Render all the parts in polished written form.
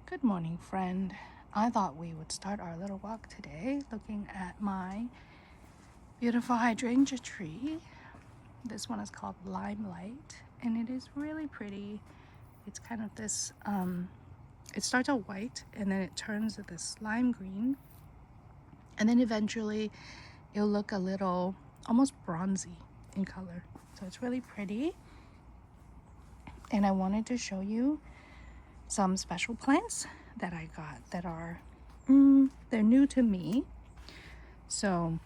Good morning, friend. I thought we would start our little walk today looking at my beautiful hydrangea tree. This one is called Limelight, and it is really pretty. It's kind of this, it starts out white and then it turns to this lime green, and then eventually it'll look a little almost bronzy in color. So it's really pretty. And I wanted to show you some special plants that I got that are they're new to me. So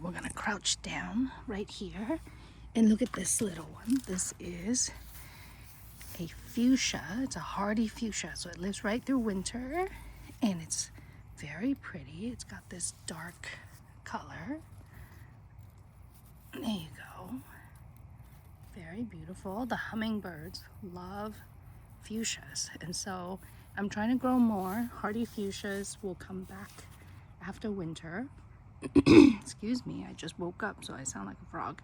we're gonna crouch down right here and look at this little one. This is a fuchsia. It's a hardy fuchsia, so it lives right through winter, and it's very pretty. It's got this dark color. There you go. Very beautiful. The hummingbirds love fuchsias, and so I'm trying to grow more. Hardy fuchsias will come back after winter. Excuse me, I just woke up, so I sound like a frog.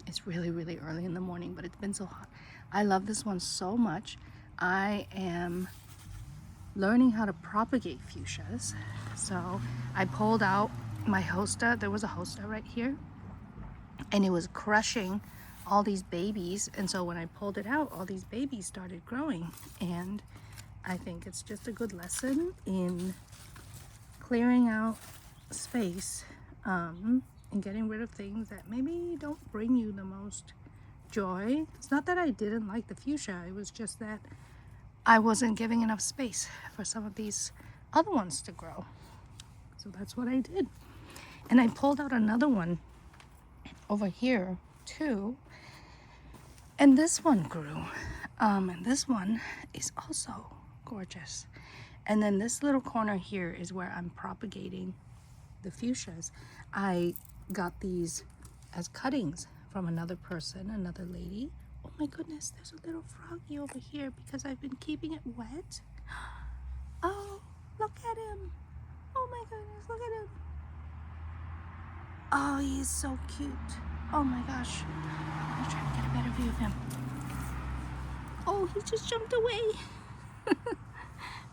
It's really early in the morning, but it's been so hot. I love this one so much. I am learning how to propagate fuchsias. So I pulled out my hosta. There was a hosta right here, and it was crushing all these babies, and so when I pulled it out, all these babies started growing. And I think it's just a good lesson in clearing out space, and getting rid of things that maybe don't bring you the most joy. It's not that I didn't like the fuchsia, it was just that I wasn't giving enough space for some of these other ones to grow. So that's what I did. And I pulled out another one over here too, and this one grew, and this one is also gorgeous. And then this little corner here is where I'm propagating the fuchsias. I got these as cuttings from another person, another lady. Oh my goodness, there's a little froggy over here because I've been keeping it wet. Oh, look at him. Oh my goodness, look at him. Oh, he is so cute. Oh my gosh. I'm trying to get a better view of him. Oh, he just jumped away.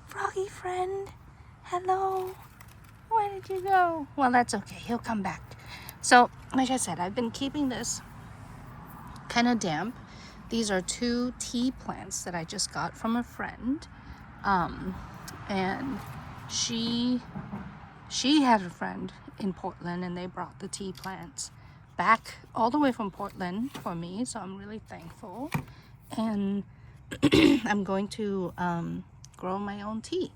Froggy friend, hello. Where did you go? Well, that's okay. He'll come back. So, like I said, I've been keeping this kind of damp. These are 2 tea plants that I just got from a friend. And she had a friend in Portland, and they brought the tea plants back all the way from Portland for me. So I'm really thankful. And I'm going to grow my own tea.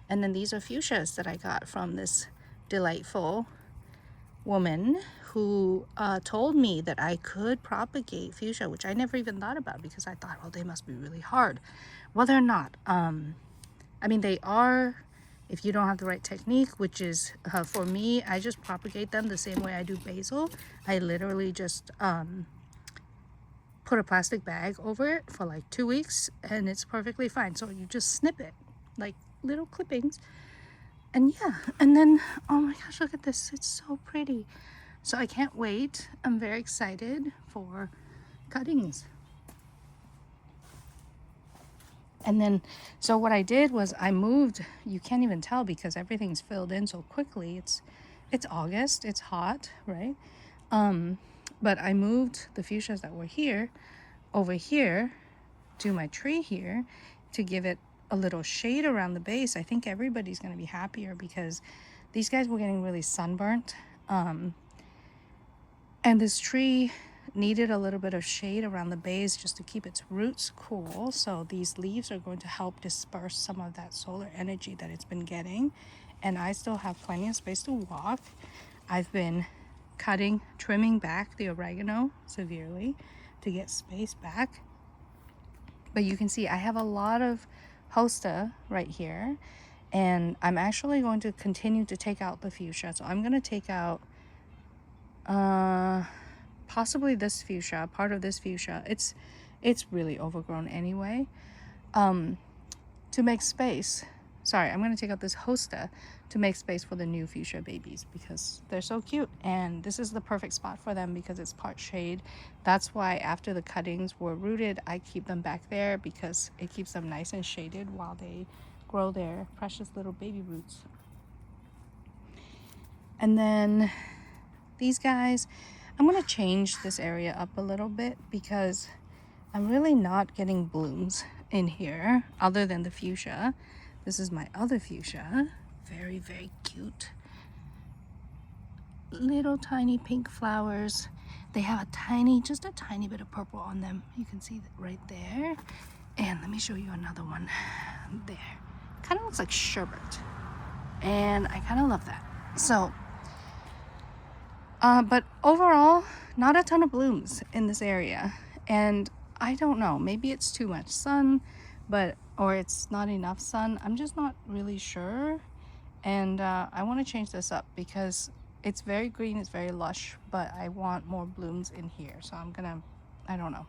And then these are fuchsias that I got from this delightful woman who told me that I could propagate fuchsia, which I never even thought about because I thought, oh, they must be really hard. Well, they're not. I mean, they are if you don't have the right technique, which is for me, I just propagate them the same way I do basil. I literally just put a plastic bag over it for like 2 weeks, and it's perfectly fine. So you just snip it like little clippings, and yeah, and then oh my gosh, look at this, it's so pretty. So I can't wait. I'm very excited for cuttings. And then so what I did was I moved, you can't even tell because everything's filled in so quickly. It's August, it's hot, right? But I moved the fuchsias that were here over here to my tree here to give it a little shade around the base. I think everybody's going to be happier because these guys were getting really sunburnt. And this tree needed a little bit of shade around the base just to keep its roots cool. So these leaves are going to help disperse some of that solar energy that it's been getting. And I still have plenty of space to walk. I've been trimming back the oregano severely to get space back. But you can see I have a lot of hosta right here, and I'm actually going to continue to take out the fuchsia. So I'm going to take out possibly this fuchsia, part of this fuchsia. It's really overgrown anyway. To make space, sorry, I'm going to take out this hosta to make space for the new fuchsia babies because they're so cute, and this is the perfect spot for them because it's part shade. That's why after the cuttings were rooted, I keep them back there because it keeps them nice and shaded while they grow their precious little baby roots. And then these guys, I'm going to change this area up a little bit because I'm really not getting blooms in here other than the fuchsia. This is my other fuchsia. Very, very cute. Little tiny pink flowers. They have a tiny, just a tiny bit of purple on them. You can see that right there. And let me show you another one there. Kind of looks like sherbet. And I kind of love that. So, but overall, not a ton of blooms in this area. And I don't know, maybe it's too much sun, or it's not enough sun. I'm just not really sure. And I want to change this up because it's very green, it's very lush, but I want more blooms in here. So I'm gonna, I don't know,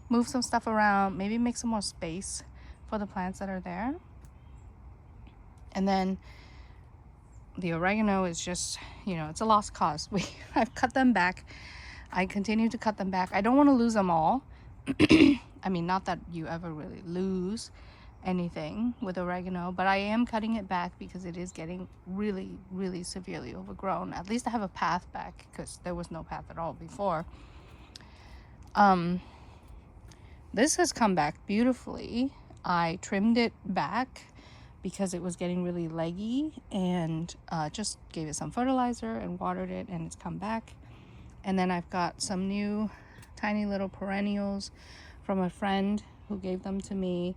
move some stuff around, maybe make some more space for the plants that are there. And then the oregano is just, you know, it's a lost cause. I've cut them back. I continue to cut them back. I don't want to lose them all. I mean, not that you ever really lose anything with oregano, but I am cutting it back because it is getting really, really severely overgrown. At least I have a path back because there was no path at all before. This has come back beautifully. I trimmed it back because it was getting really leggy, and just gave it some fertilizer and watered it, and it's come back. And then I've got some new tiny little perennials from a friend who gave them to me.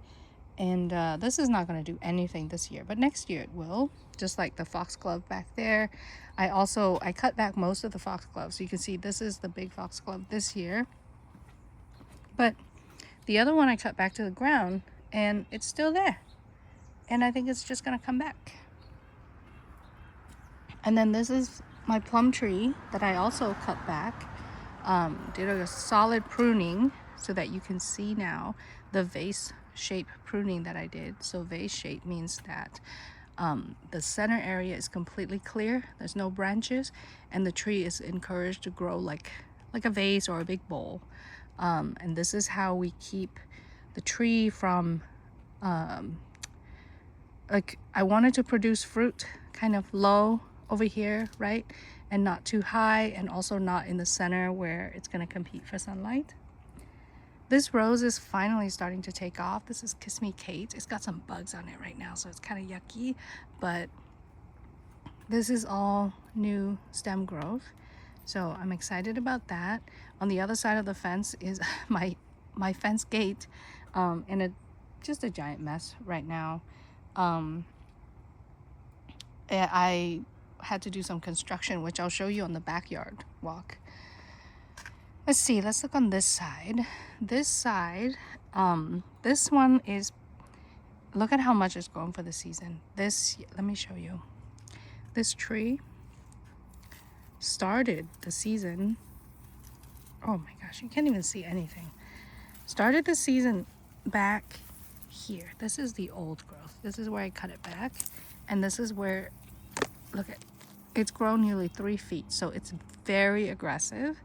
And this is not going to do anything this year, but next year it will, just like the foxglove back there. I cut back most of the foxglove, so you can see this is the big foxglove this year. But the other one I cut back to the ground, and it's still there. And I think it's just going to come back. And then this is my plum tree that I also cut back. Did a solid pruning so that you can see now the vase shape pruning that I did. So vase shape means that the center area is completely clear. There's no branches, and the tree is encouraged to grow like a vase or a big bowl. And this is how we keep the tree from like, I wanted to produce fruit kind of low over here, right? And not too high, and also not in the center where it's going to compete for sunlight. This rose is finally starting to take off. This is Kiss Me Kate. It's got some bugs on it right now, so it's kind of yucky, but this is all new stem growth. So I'm excited about that. On the other side of the fence is my fence gate, and just a giant mess right now. I had to do some construction, which I'll show you on the backyard walk. Let's see, let's look on this side. This side, this one is, look at how much it's grown for the season. Let me show you. This tree started the season, oh my gosh, you can't even see anything. Started the season back here. This is the old growth. This is where I cut it back, and this is where, look at, it's grown nearly 3 feet, so it's very aggressive.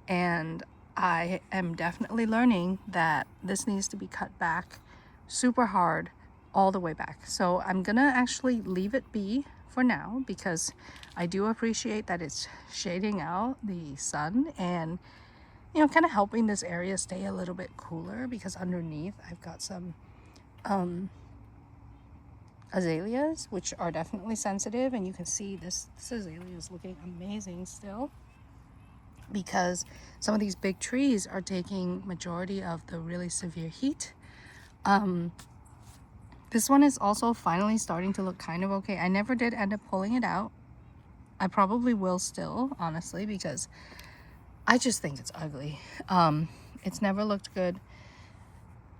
And I am definitely learning that this needs to be cut back super hard all the way back. So I'm gonna actually leave it be for now because I do appreciate that it's shading out the sun and, you know, kind of helping this area stay a little bit cooler, because underneath I've got some azaleas, which are definitely sensitive, and you can see this azalea is looking amazing still, because some of these big trees are taking majority of the really severe heat. This one is also finally starting to look kind of okay. I never did end up pulling it out. I probably will still, honestly, because I just think it's ugly. It's never looked good.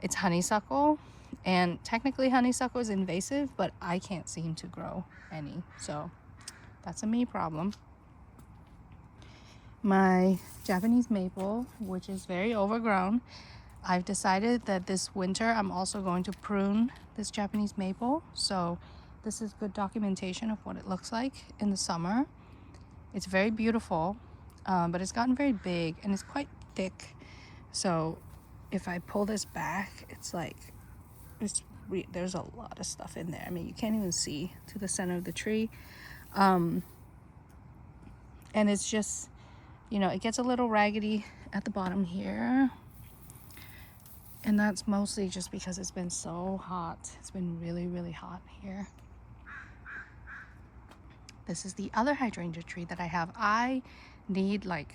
It's honeysuckle, and technically honeysuckle is invasive, but I can't seem to grow any, so that's a me problem. My Japanese maple, which is very overgrown, I've decided that this winter I'm also going to prune this Japanese maple. So this is good documentation of what it looks like in the summer. It's very beautiful, but it's gotten very big and it's quite thick. So if I pull this back, it's like, there's a lot of stuff in there. I mean, you can't even see to the center of the tree. And it's just, it gets a little raggedy at the bottom here. And that's mostly just because it's been so hot. It's been really, really hot here. This is the other hydrangea tree that I have. I need like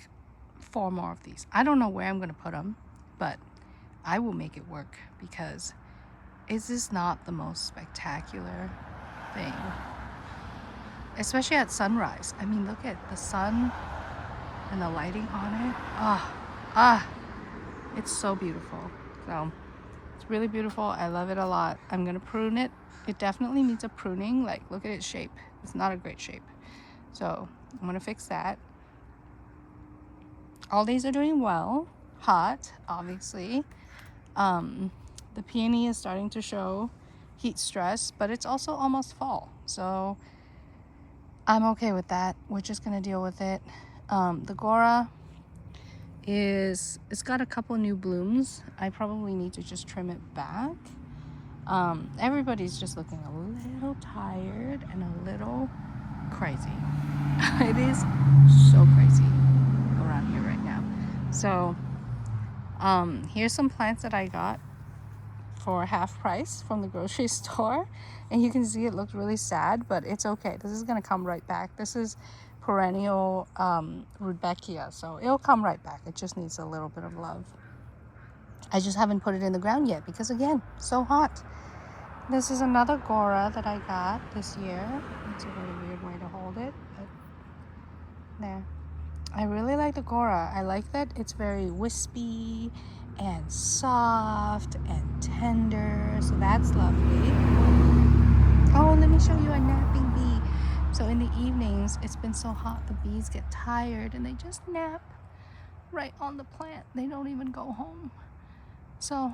4 more of these. I don't know where I'm going to put them, but I will make it work, because is this not the most spectacular thing? Especially at sunrise. I mean, look at the sun and the lighting on it. It's so beautiful. So it's really beautiful. I love it a lot. I'm gonna prune it. It definitely needs a pruning. Like, look at its shape. It's not a great shape. So I'm gonna fix that. All these are doing well. Hot, obviously. The peony is starting to show heat stress, but it's also almost fall. So I'm okay with that. We're just gonna deal with it. The Gora it's got a couple new blooms. I probably need to just trim it back. Everybody's just looking a little tired and a little crazy. It is so crazy around here right now. So here's some plants that I got for half price from the grocery store, and you can see it looks really sad, but it's okay. This is gonna come right back. This is perennial Rudbeckia, so it'll come right back. It just needs a little bit of love. I just haven't put it in the ground yet because, again, so hot. This is another Gora that I got this year. It's a really weird way to hold it, but there. I really like the Gora. I like that it's very wispy and soft and tender, so that's lovely. Oh, let me show you a napping bee. So in the evenings, it's been so hot, the bees get tired and they just nap right on the plant. They don't even go home. So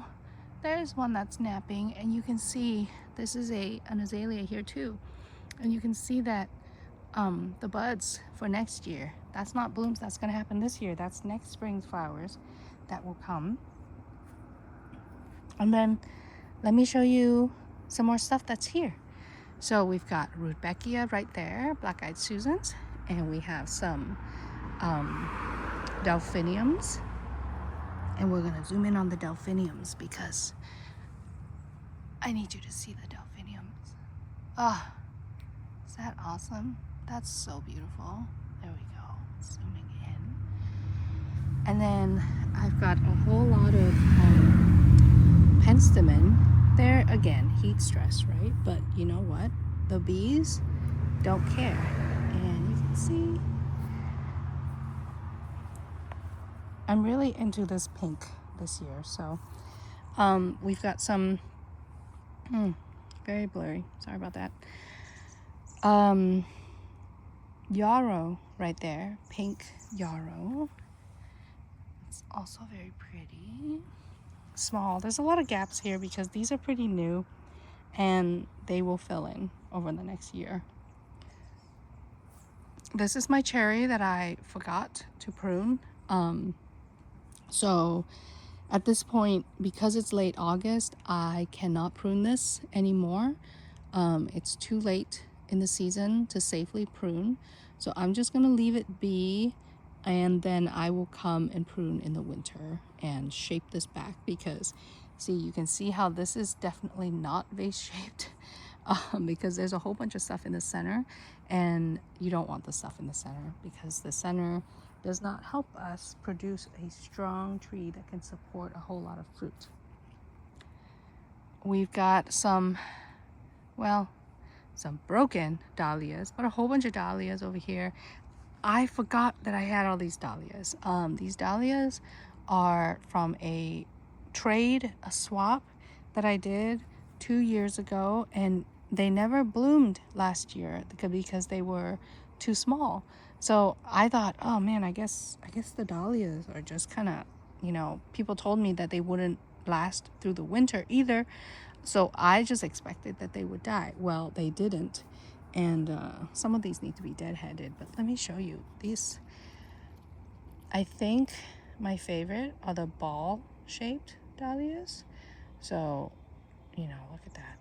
there's one that's napping, and you can see this is an azalea here too. And you can see that the buds for next year, that's not blooms that's gonna happen this year. That's next spring's flowers that will come. And then let me show you some more stuff that's here. So we've got Rudbeckia right there, black-eyed Susans, and we have some delphiniums. And we're gonna zoom in on the delphiniums because I need you to see the delphiniums. Ah, is that awesome? That's so beautiful. There we go, zooming in. And then I've got a whole lot of penstemon. They're, again, heat stress, right? But you know what? The bees don't care. And you can see I'm really into this pink this year. So we've got some very blurry. Sorry about that. Yarrow right there. Pink yarrow. It's also very pretty. Small. There's a lot of gaps here because these are pretty new and they will fill in over the next year. This is my cherry that I forgot to prune. So at this point, because it's late August, I cannot prune this anymore. It's too late in the season to safely prune. So I'm just gonna leave it be, and then I will come and prune in the winter and shape this back, because see, you can see how this is definitely not vase shaped because there's a whole bunch of stuff in the center, and you don't want the stuff in the center because the center does not help us produce a strong tree that can support a whole lot of fruit. We've got some broken dahlias, but a whole bunch of dahlias over here. I forgot that I had all these dahlias. These dahlias are from a swap that I did 2 years ago, and they never bloomed last year because they were too small. So I thought, oh man, I guess the dahlias are just kind of, people told me that they wouldn't last through the winter either. So I just expected that they would die. Well, they didn't. And some of these need to be deadheaded. But let me show you. These, I think my favorite are the ball-shaped dahlias. So, you know, look at that.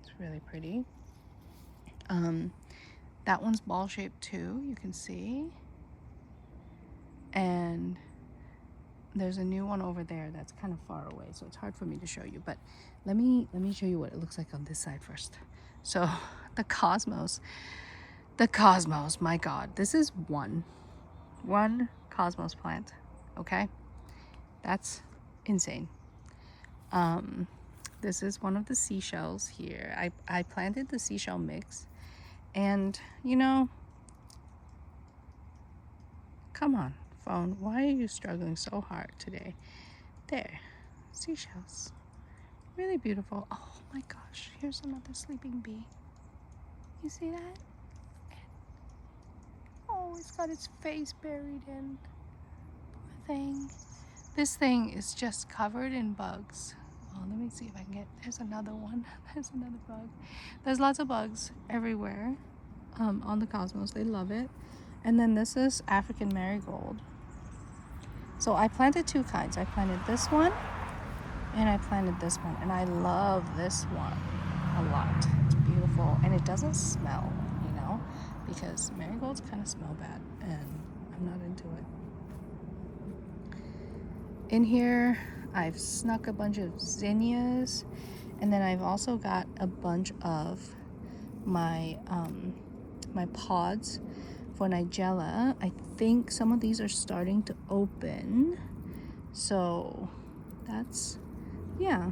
It's really pretty. That one's ball-shaped too, you can see. And there's a new one over there that's kind of far away, so it's hard for me to show you. But let me show you what it looks like on this side first. So the cosmos, my God, this is one cosmos plant. Okay, that's insane. This is one of the seashells here. I planted the seashell mix, and you know, come on, phone, why are you struggling so hard today? There, seashells, really beautiful. Oh my gosh, here's another sleeping bee. You see that? Oh, it's got its face buried in. Poor thing. This thing is just covered in bugs. Oh, let me see if I can get, there's another one. There's another bug. There's lots of bugs everywhere on the cosmos. They love it. And then this is African marigold. So I planted two kinds. I planted this one and I planted this one. And I love this one a lot. It's beautiful. And it doesn't smell, you know, because marigolds kind of smell bad and I'm not into it. In here, I've snuck a bunch of zinnias, and then I've also got a bunch of my my pods for Nigella. I think some of these are starting to open, so that's, yeah,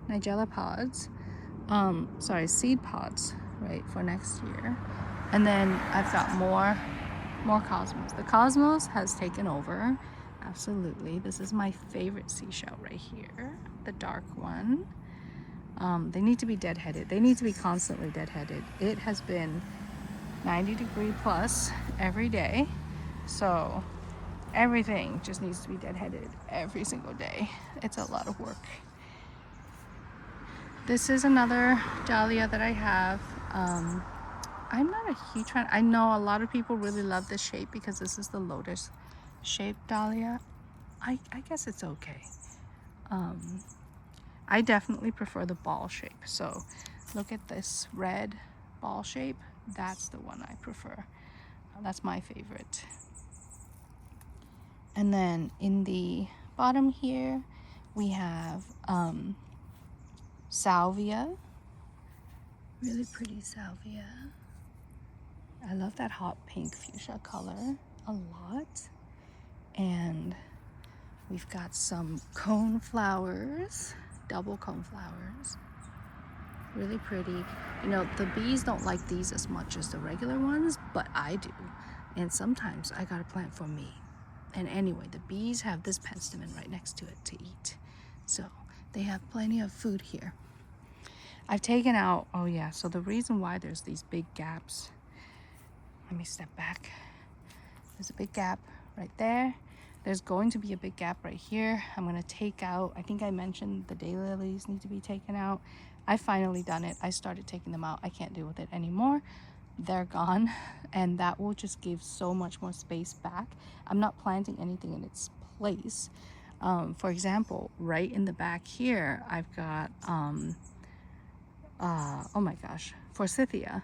Nigella pods. Sorry, seed pods, right, for next year. And then I've got more cosmos. The cosmos has taken over. Absolutely. This is my favorite seashell right here, the dark one. They need to be deadheaded. They need to be constantly deadheaded. It has been 90-degree plus every day, so everything just needs to be deadheaded every single day. It's a lot of work. This is another dahlia that I have. I'm not a huge fan. I know a lot of people really love this shape because this is the lotus shaped dahlia. I guess it's okay. I definitely prefer the ball shape. So look at this red ball shape. That's the one I prefer. That's my favorite. And then in the bottom here, we have salvia. Really pretty salvia. I love that hot pink fuchsia color a lot. And we've got some cone flowers, double cone flowers. Really pretty. You know, the bees don't like these as much as the regular ones, but I do. And sometimes I gotta plant for me. And anyway, the bees have this penstemon right next to it to eat. So they have plenty of food here. I've taken out, oh yeah, so the reason why there's these big gaps, let me step back. There's a big gap right there. There's going to be a big gap right here. I'm gonna take out, I think I mentioned the daylilies need to be taken out. I finally done it. I started taking them out. I can't deal with it anymore. They're gone, and that will just give so much more space back. I'm not planting anything in its place. For example, right in the back here, I've got, oh my gosh, forsythia,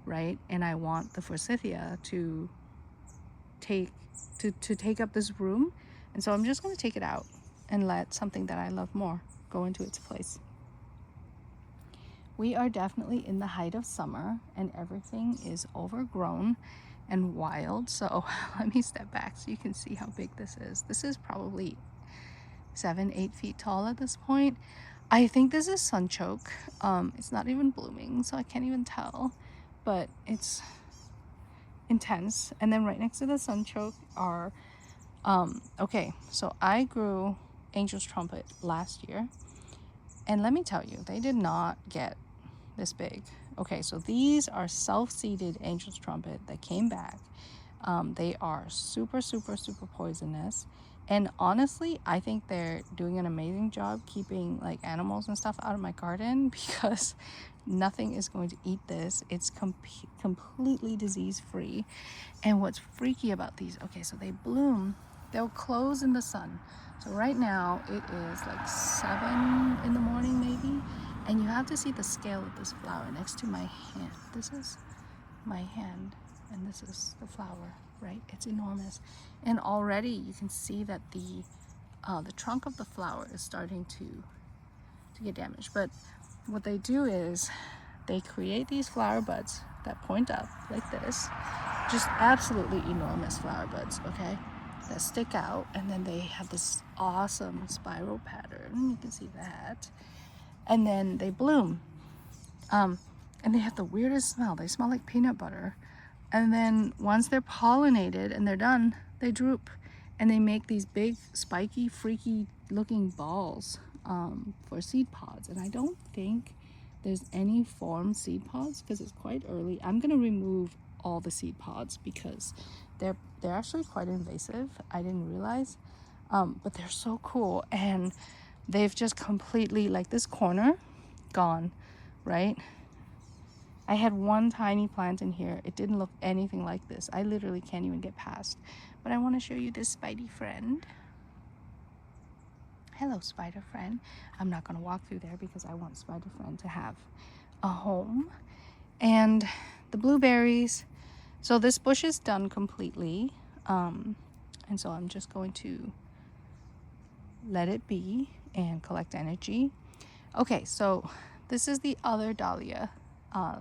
right? And I want the forsythia to take up this room. And so I'm just going to take it out and let something that I love more go into its place. We are definitely in the height of summer and everything is overgrown and wild. So let me step back so you can see how big this is. This is probably 7-8 feet tall at this point. I think this is sunchoke. It's not even blooming, so I can't even tell, but it's intense. And then right next to the sunchoke are okay, so I grew Angel's Trumpet last year, and let me tell you, they did not get this big. Okay, so these are self-seeded Angel's Trumpet that came back. They are super poisonous, And honestly, I think they're doing an amazing job keeping like animals and stuff out of my garden because nothing is going to eat this. It's completely disease free. And what's freaky about these, okay, so they bloom, they'll close in the sun. So right now it is like 7 in the morning maybe, and you have to see the scale of this flower next to my hand. This is my hand and this is the flower, right? It's enormous. And already you can see that the trunk of the flower is starting to get damaged. But what they do is they create these flower buds that point up like this, just absolutely enormous flower buds, okay, that stick out, and then they have this awesome spiral pattern. You can see that. And then they bloom. And they have the weirdest smell. They smell like peanut butter. And then once they're pollinated and they're done, they droop. And they make these big, spiky, freaky looking balls for seed pods. And I don't think there's any formed seed pods because it's quite early. I'm gonna remove all the seed pods because they're actually quite invasive. I didn't realize, but they're so cool. And they've just completely, like this corner, gone, right? I had one tiny plant in here. It didn't look anything like this. I literally can't even get past. But I want to show you this Spidey friend. Hello, spider friend. I'm not going to walk through there because I want spider friend to have a home. And the blueberries. So this bush is done completely. And so I'm just going to let it be and collect energy. Okay, so this is the other dahlia.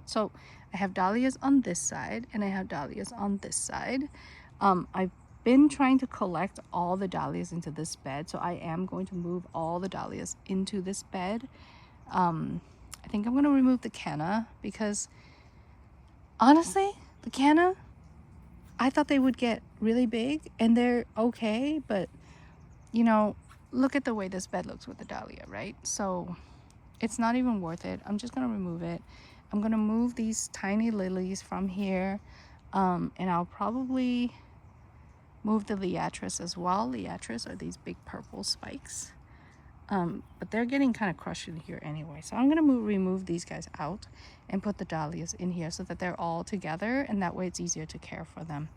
So I have dahlias on this side and I have dahlias on this side. I've been trying to collect all the dahlias into this bed, so I am going to move all the dahlias into this bed. I think I'm going to remove the canna because honestly, the canna, I thought they would get really big and they're okay, but you know, look at the way this bed looks with the dahlia, right? So it's not even worth it. I'm just going to remove it. I'm going to move these tiny lilies from here, and I'll probably move the liatris as well. Liatris are these big purple spikes, but they're getting kind of crushed in here anyway. So I'm going to remove these guys out and put the dahlias in here so that they're all together, and that way it's easier to care for them.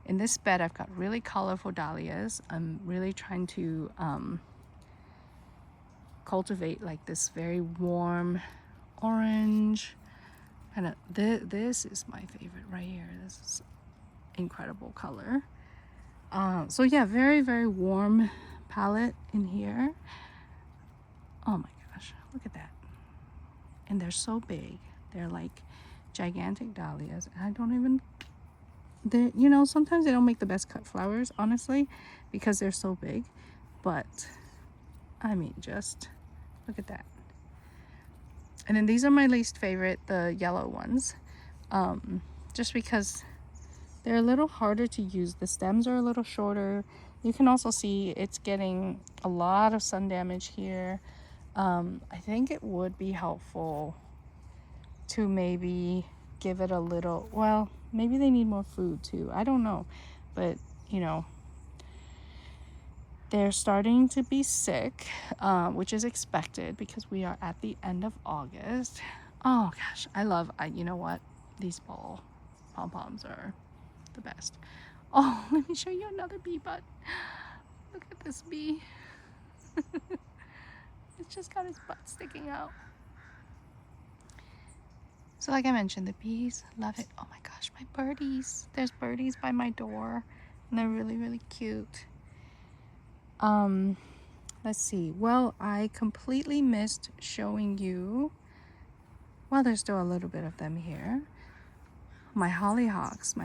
In this bed, I've got really colorful dahlias. I'm really trying to cultivate like this very warm orange kind of. This is my favorite right here. This is incredible color. So yeah, very, very warm palette in here. Oh my gosh, look at that. And they're so big. They're like gigantic dahlias. And I don't even, you know, sometimes they don't make the best cut flowers, honestly, because they're so big. But I mean, just look at that. And then these are my least favorite, the yellow ones, just because they're a little harder to use. The stems are a little shorter. You can also see it's getting a lot of sun damage here. I think it would be helpful to maybe give it a little, well, maybe they need more food too. I don't know, but you know, they're starting to be sick, which is expected because we are at the end of August. Oh gosh, you know what? These pom-poms are the best. Oh, let me show you another bee bud. Look at this bee. It's just got its butt sticking out. So like I mentioned, the bees love it. Oh my gosh, my birdies. There's birdies by my door and they're really, really cute. Let's see. Well, I completely missed showing you, well, there's still a little bit of them here. My hollyhocks,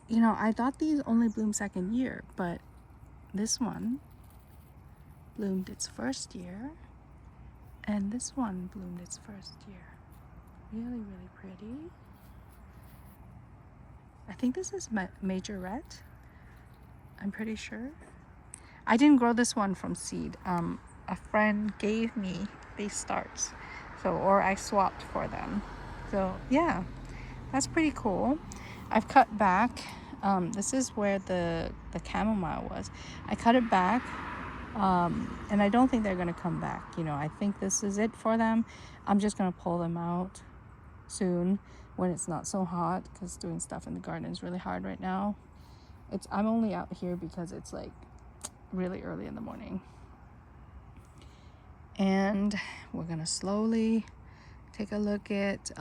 you know, I thought these only bloom second year, but this one bloomed its first year and this one bloomed its first year. Really, really pretty. I think this is majorette. I'm pretty sure. I didn't grow this one from seed. A friend gave me these starts, or I swapped for them. So yeah, that's pretty cool. I've cut back This is where the chamomile was. I cut it back, and I don't think they're gonna come back. You know, I think this is it for them. I'm just gonna pull them out soon when it's not so hot, because doing stuff in the garden is really hard right now. I'm only out here because it's like really early in the morning. And we're gonna slowly take a look at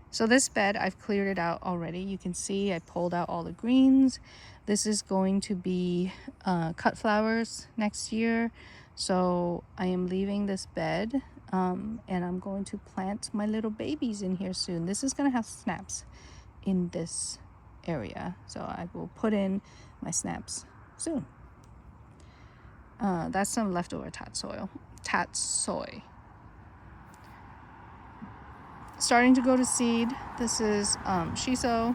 so this bed, I've cleared it out already. You can see I pulled out all the greens. This is going to be cut flowers next year, so I am leaving this bed, and I'm going to plant my little babies in here soon. This is gonna have snaps in this area, so I will put in my snaps soon. That's some leftover tatsoi. Starting to go to seed. This is shiso.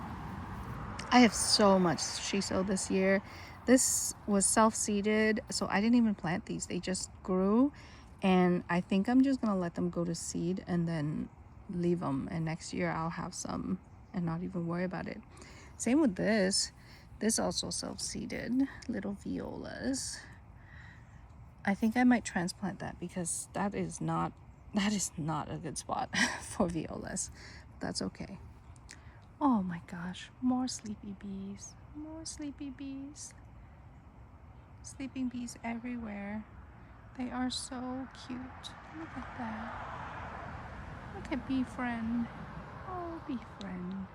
I have so much shiso this year. This was self-seeded, so I didn't even plant these. They just grew, and I think I'm just gonna let them go to seed and then leave them, and next year I'll have some and not even worry about it. Same with this. This also self-seeded, little violas. I think I might transplant that because that is not a good spot for violas. That's okay. Oh my gosh, more sleepy bees. More sleepy bees. Sleeping bees everywhere. They are so cute. Look at that. Look at Bee Friend. Oh, Bee Friend.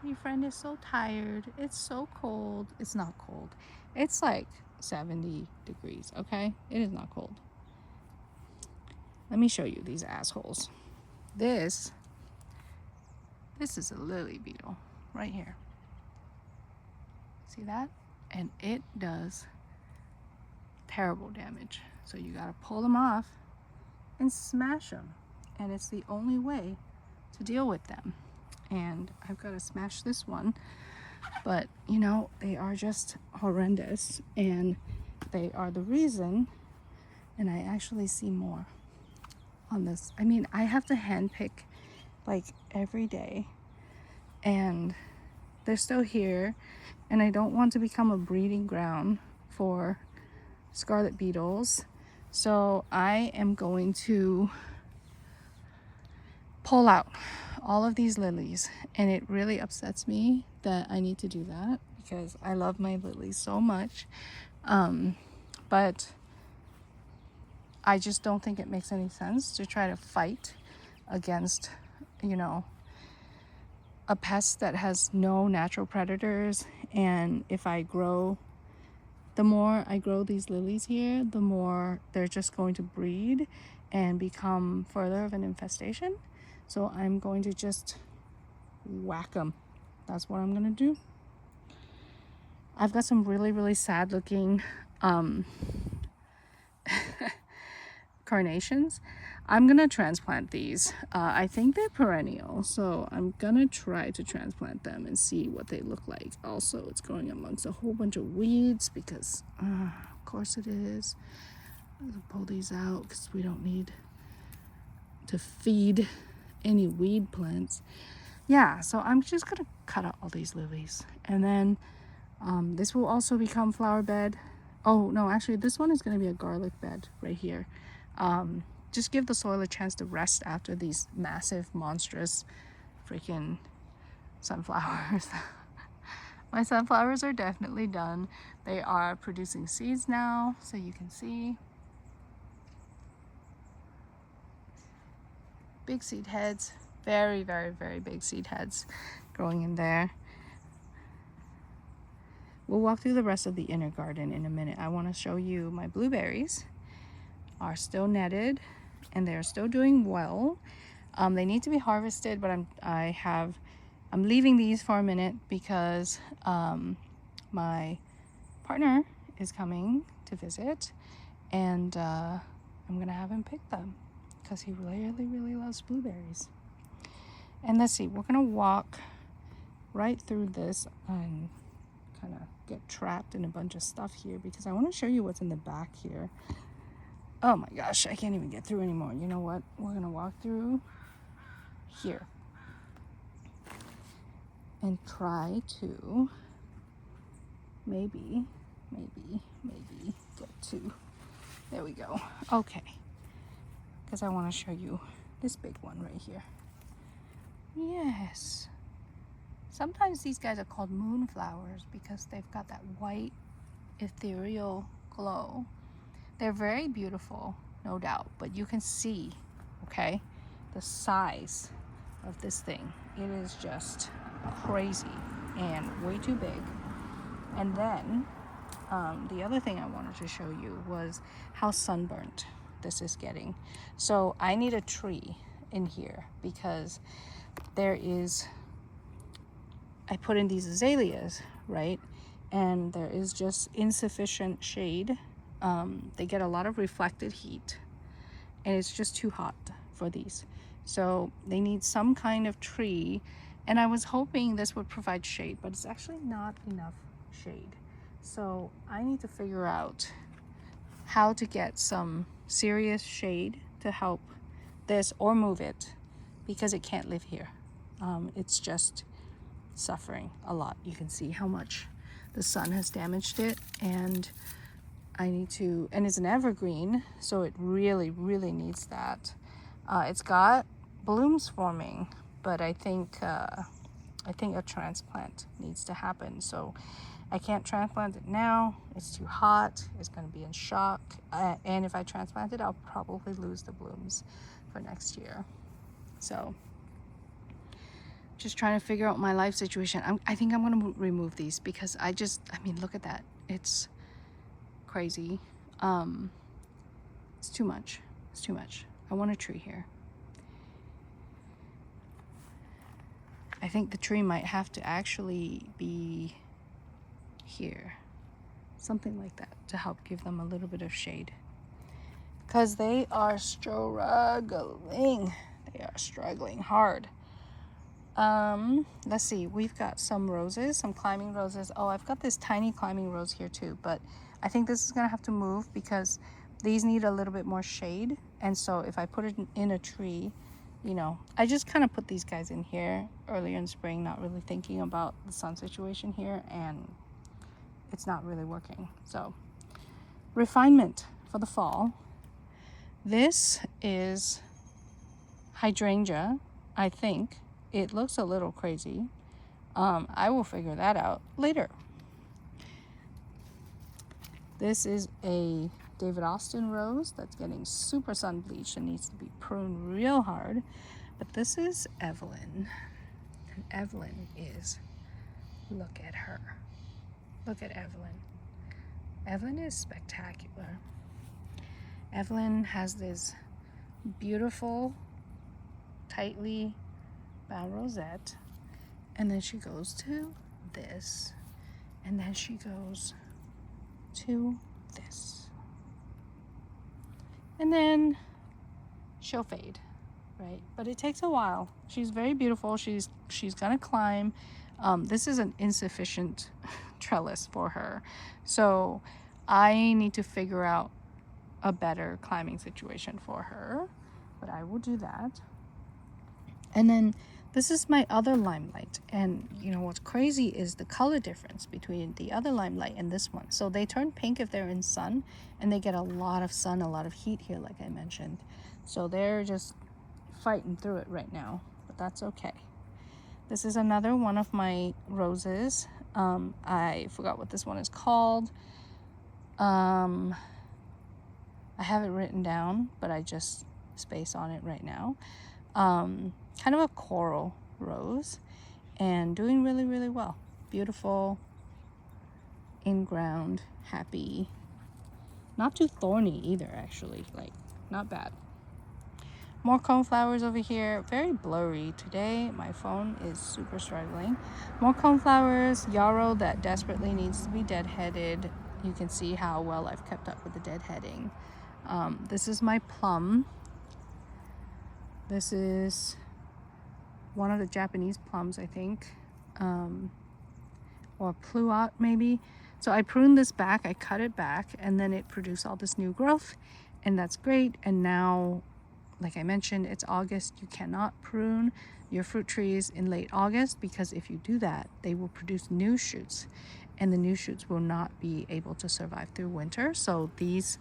Bee Friend is so tired. It's so cold. It's not cold. It's like 70 degrees, okay? It is not cold. Let me show you these assholes. This is a lily beetle right here. See that? And it does terrible damage. So you gotta pull them off and smash them. And it's the only way to deal with them. And I've got to smash this one. But, you know, they are just horrendous. And they are the reason, and I actually see more on this. I mean, I have to handpick like every day, and they're still here, and I don't want to become a breeding ground for scarlet beetles, so I am going to pull out all of these lilies, and it really upsets me that I need to do that because I love my lilies so much, but I just don't think it makes any sense to try to fight against, you know, a pest that has no natural predators. And if I grow, the more I grow these lilies here, the more they're just going to breed and become further of an infestation. So I'm going to just whack them. That's what I'm going to do. I've got some really, really sad looking carnations. I'm gonna transplant these. I think they're perennial, so I'm gonna try to transplant them and see what they look like. Also, it's growing amongst a whole bunch of weeds because of course it is. I'll pull these out because we don't need to feed any weed plants. Yeah, so I'm just gonna cut out all these lilies, and then this will also become flower bed. Oh no, actually this one is gonna be a garlic bed right here. Just give the soil a chance to rest after these massive, monstrous freaking sunflowers. My sunflowers are definitely done. They are producing seeds now, so you can see. Big seed heads, very, very, very big seed heads growing in there. We'll walk through the rest of the inner garden in a minute. I want to show you my blueberries are still netted and they're still doing well. They need to be harvested, but I'm leaving these for a minute because my partner is coming to visit, and I'm gonna have him pick them because he really, really loves blueberries. And let's see, we're gonna walk right through this and kind of get trapped in a bunch of stuff here because I want to show you what's in the back here. Oh my gosh, I can't even get through anymore. You know what? We're gonna walk through here. and try to maybe get to, there we go. Okay, because I want to show you this big one right here. Yes, sometimes these guys are called moonflowers because they've got that white ethereal glow. They're very beautiful, no doubt, but you can see, okay, the size of this thing. It is just crazy and way too big. And then the other thing I wanted to show you was how sunburnt this is getting. So I need a tree in here because there is, I put in these azaleas, right? And there is just insufficient shade. They get a lot of reflected heat and it's just too hot for these. So they need some kind of tree, and I was hoping this would provide shade, but it's actually not enough shade. So I need to figure out how to get some serious shade to help this, or move it because it can't live here. It's just suffering a lot. You can see how much the sun has damaged it, and I need to, and it's an evergreen, so it really needs that. It's got blooms forming, but I think a transplant needs to happen. So I can't transplant it now. It's too hot. It's going to be in shock. And if I transplant it, I'll probably lose the blooms for next year. So just trying to figure out my life situation. I think I'm going to remove these because I mean, look at that. It's crazy. It's too much. It's too much. I want a tree here. I think the tree might have to actually be here. Something like that to help give them a little bit of shade. Because they are struggling. They are struggling hard. Let's see. We've got some roses, some climbing roses. Oh, I've got this tiny climbing rose here too. But I think this is going to have to move because these need a little bit more shade. And so if I put it in a tree, you know, I just kind of put these guys in here earlier in spring, not really thinking about the sun situation here, and it's not really working. So refinement for the fall. This is hydrangea, I think. It looks a little crazy. I will figure that out later. This is a David Austin rose that's getting super sun bleached and needs to be pruned real hard. But this is Evelyn. And Evelyn is, look at her. Look at Evelyn. Evelyn is spectacular. Evelyn has this beautiful, tightly bound rosette. And then she goes to this. And then she goes to this. And then she'll fade, right? But it takes a while. She's very beautiful. She's gonna climb. This is an insufficient trellis for her. So I need to figure out a better climbing situation for her, but I will do that. And then this is my other limelight, and you know what's crazy is the color difference between the other limelight and this one. So they turn pink if they're in sun, and they get a lot of sun, a lot of heat here, like I mentioned. So they're just fighting through it right now, but that's okay. This is another one of my roses. I forgot what this one is called. I have it written down, but I just space on it right now. Kind of a coral rose, and doing really well. Beautiful, in ground, happy, not too thorny either, actually, like not bad. More coneflowers over here, very blurry today. My phone is super struggling. More coneflowers, yarrow that desperately needs to be deadheaded. You can see how well I've kept up with the deadheading. This is my plum. This is one of the Japanese plums, I think, or pluot maybe. So I pruned this back, I cut it back, and then it produced all this new growth, and that's great. And now like I mentioned, it's August. You cannot prune your fruit trees in late August, because if you do that, they will produce new shoots, and the new shoots will not be able to survive through winter. So these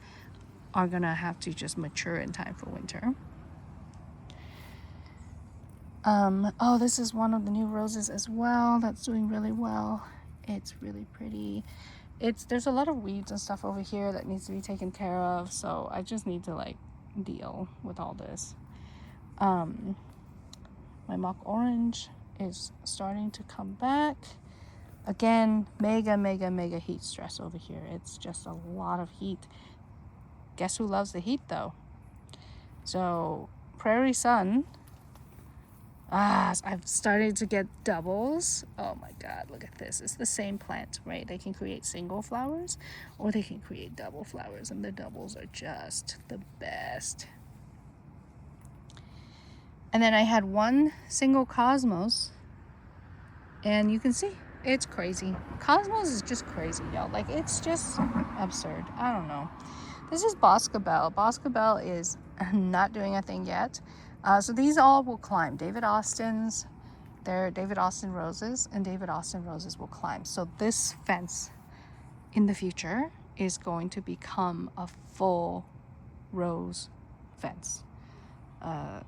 are gonna have to just mature in time for winter. Oh, this is one of the new roses as well that's doing really well. It's really pretty. There's a lot of weeds and stuff over here that needs to be taken care of, so I just need to like deal with all this. My mock orange is starting to come back. Again, mega heat stress over here. It's just a lot of heat. Guess who loves the heat though? So Prairie Sun. I've started to get doubles. Oh my god, look at this. It's the same plant, right? They can create single flowers or they can create double flowers, and the doubles are just the best. And then I had one single Cosmos, and you can see it's crazy. Cosmos is just crazy, y'all. Like, it's just absurd. I don't know. This is Boscobel. Boscobel is not doing a thing yet. So these all will climb. David Austin's, they're David Austin roses, and David Austin roses will climb. So this fence in the future is going to become a full rose fence.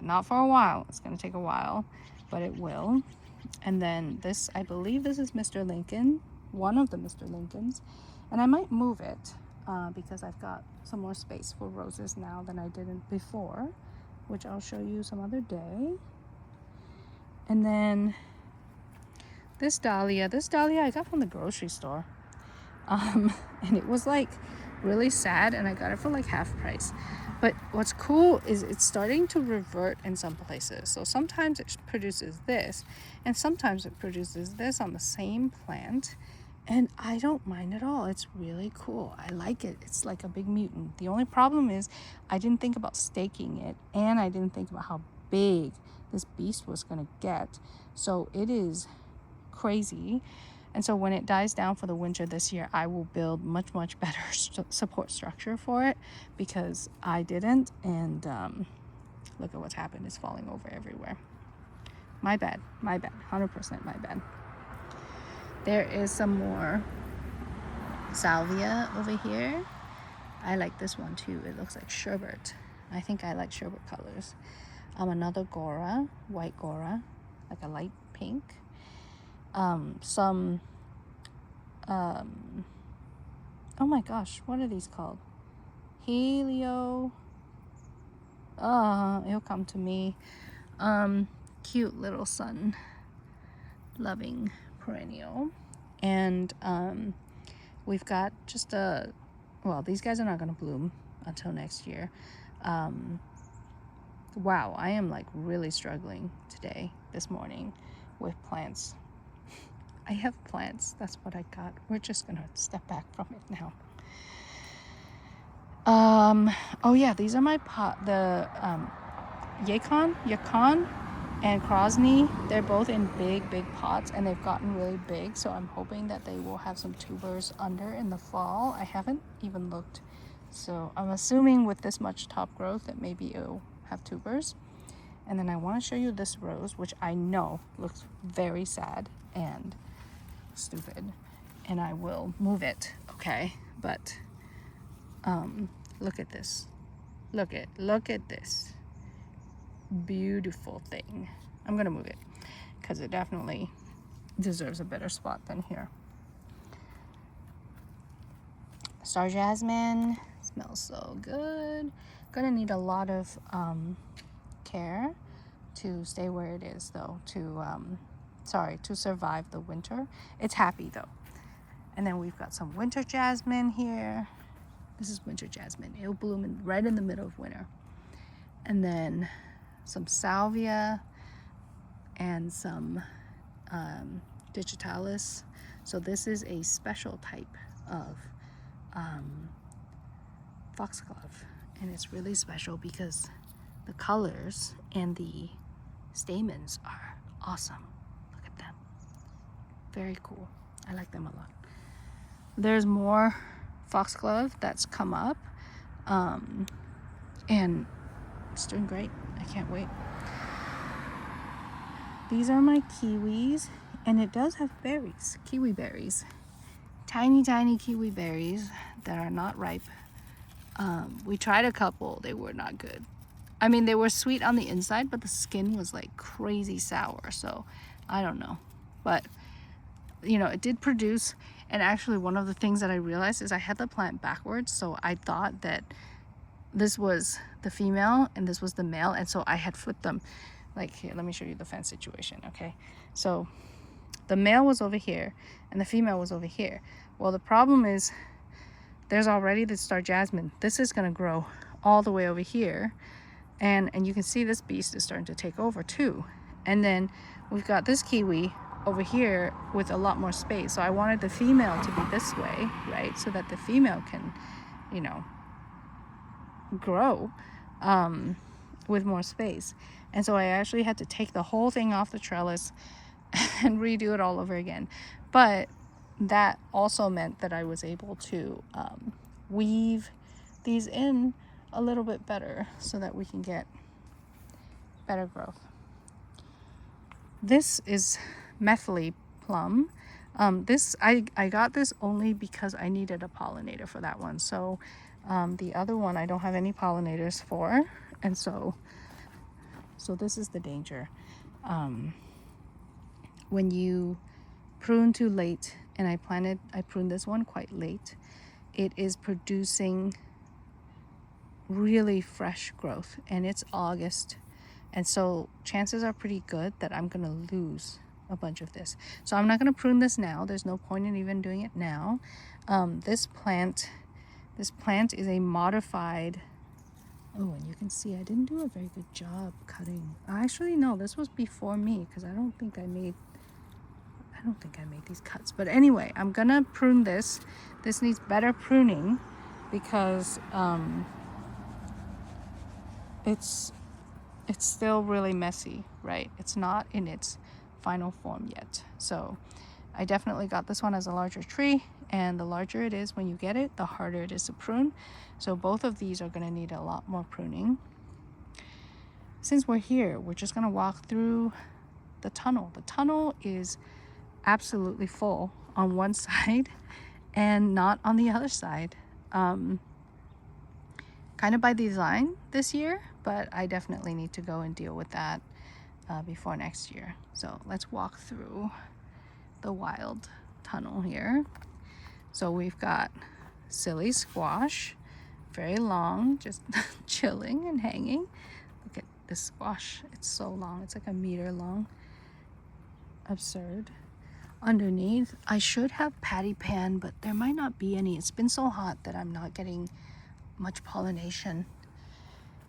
Not for a while. It's going to take a while, but it will. And then this, I believe this is Mr. Lincoln, one of the Mr. Lincolns, and I might move it because I've got some more space for roses now than I didn't before, which I'll show you some other day. And then this dahlia I got from the grocery store, and it was like really sad, and I got it for like half price. But what's cool is it's starting to revert in some places. So sometimes it produces this, and sometimes it produces this on the same plant, and I don't mind at all. It's really cool. I like it. It's like a big mutant. The only problem is I didn't think about staking it, and I didn't think about how big this beast was going to get. So it is crazy. And so when it dies down for the winter this year, I will build much better support structure for it, because I didn't. And look at what's happened. It's falling over everywhere. My bad, 100% my bad. There is some more salvia over here. I like this one too. It looks like sherbet. I think I like sherbet colors. Another Gora, white Gora, like a light pink. Some oh my gosh, what are these called? Helio, it'll come to me. Cute little sun loving perennial. And we've got just well, these guys are not going to bloom until next year. Wow, I am like really struggling this morning with plants. I have plants. That's what I got. We're just gonna step back from it now. Oh yeah, these are my pot. The Yacon and Krosny. They're both in big pots, and they've gotten really big. So I'm hoping that they will have some tubers under in the fall. I haven't even looked, so I'm assuming with this much top growth that maybe it'll have tubers. And then I want to show you this rose, which I know looks very sad and stupid, and I will move it, okay? But look at this. Look at this beautiful thing. I'm gonna move it because it definitely deserves a better spot than here. Star Jasmine smells so good. Gonna need a lot of care to stay where it is though, to survive the winter. It's happy though. And then we've got some winter jasmine here. This is winter jasmine. It'll bloom right in the middle of winter. And then some salvia and some digitalis. So this is a special type of foxglove, and it's really special because the colors and the stamens are awesome. Look at them. Very cool. I like them a lot. There's more foxglove that's come up, and It's doing great. I can't wait. These are my kiwis, and it does have berries, kiwi berries. Tiny, tiny kiwi berries that are not ripe. We tried a couple, they were not good. I mean, they were sweet on the inside, but the skin was like crazy sour, so I don't know. But, you know, it did produce, and actually one of the things that I realized is I had the plant backwards, so I thought that this was the female and this was the male, and so I had flipped them. Like, here, let me show you the fence situation, okay? So the male was over here and the female was over here. Well, the problem is there's already the star jasmine. This is going to grow all the way over here, and you can see this beast is starting to take over too. And then we've got this kiwi over here with a lot more space, so I wanted the female to be this way, right, so that the female can, you know, grow with more space. And so I actually had to take the whole thing off the trellis and redo it all over again. But that also meant that I was able to weave these in a little bit better so that we can get better growth. This is Methley plum. This I got this only because I needed a pollinator for that one. So the other one I don't have any pollinators for, and so this is the danger. When you prune too late, and I pruned this one quite late, it is producing really fresh growth, and it's August, and so chances are pretty good that I'm gonna lose a bunch of this. So I'm not gonna prune this now. There's no point in even doing it now. This plant is a modified, oh, and you can see I didn't do a very good job cutting. Actually, no, this was before me, because I don't think I made these cuts. But anyway, I'm gonna prune this. This needs better pruning because it's still really messy, right? It's not in its final form yet. So I definitely got this one as a larger tree, and the larger it is when you get it, the harder it is to prune. So both of these are going to need a lot more pruning. Since we're here, we're just going to walk through the tunnel. The tunnel is absolutely full on one side and not on the other side. Kind of by design this year, but I definitely need to go and deal with that before next year. So let's walk through the wild tunnel here. So we've got silly squash, very long, just chilling and hanging. Look at this squash, it's so long, it's like a meter long. Absurd. Underneath, I should have patty pan, but there might not be any. It's been so hot that I'm not getting much pollination.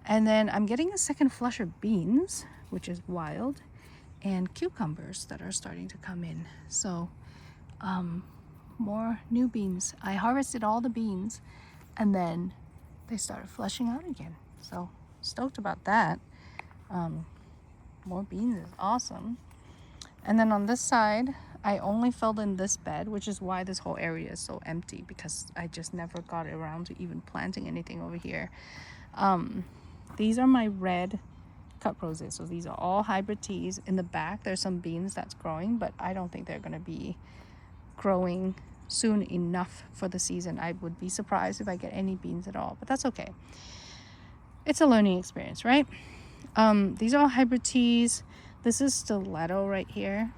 And then I'm getting a second flush of beans, which is wild, and cucumbers that are starting to come in. So more new beans. I harvested all the beans and then they started flushing out again. So stoked about that. More beans is awesome. And then on this side, I only filled in this bed, which is why this whole area is so empty, because I just never got around to even planting anything over here. These are my red cut roses. So these are all hybrid teas. In the back, there's some beans that's growing, but I don't think they're going to be growing soon enough for the season. I would be surprised if I get any beans at all, but that's okay. It's a learning experience, right? These are all hybrid teas. This is stiletto right here,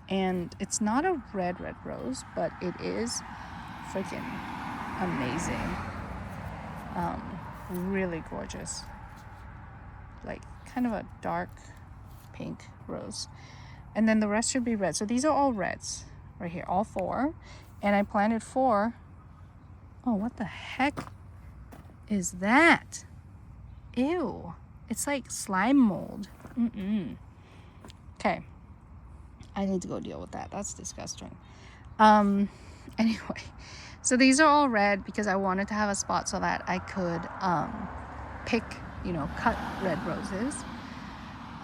and it's not a red rose, but it is freaking amazing. Really gorgeous, like kind of a dark pink rose, and then the rest should be red. So these are all reds right here, all 4, and I planted 4. Oh, what the heck is that? Ew, it's like slime mold. Okay, I need to go deal with that. That's disgusting. Anyway, so these are all red because I wanted to have a spot so that I could pick, cut red roses.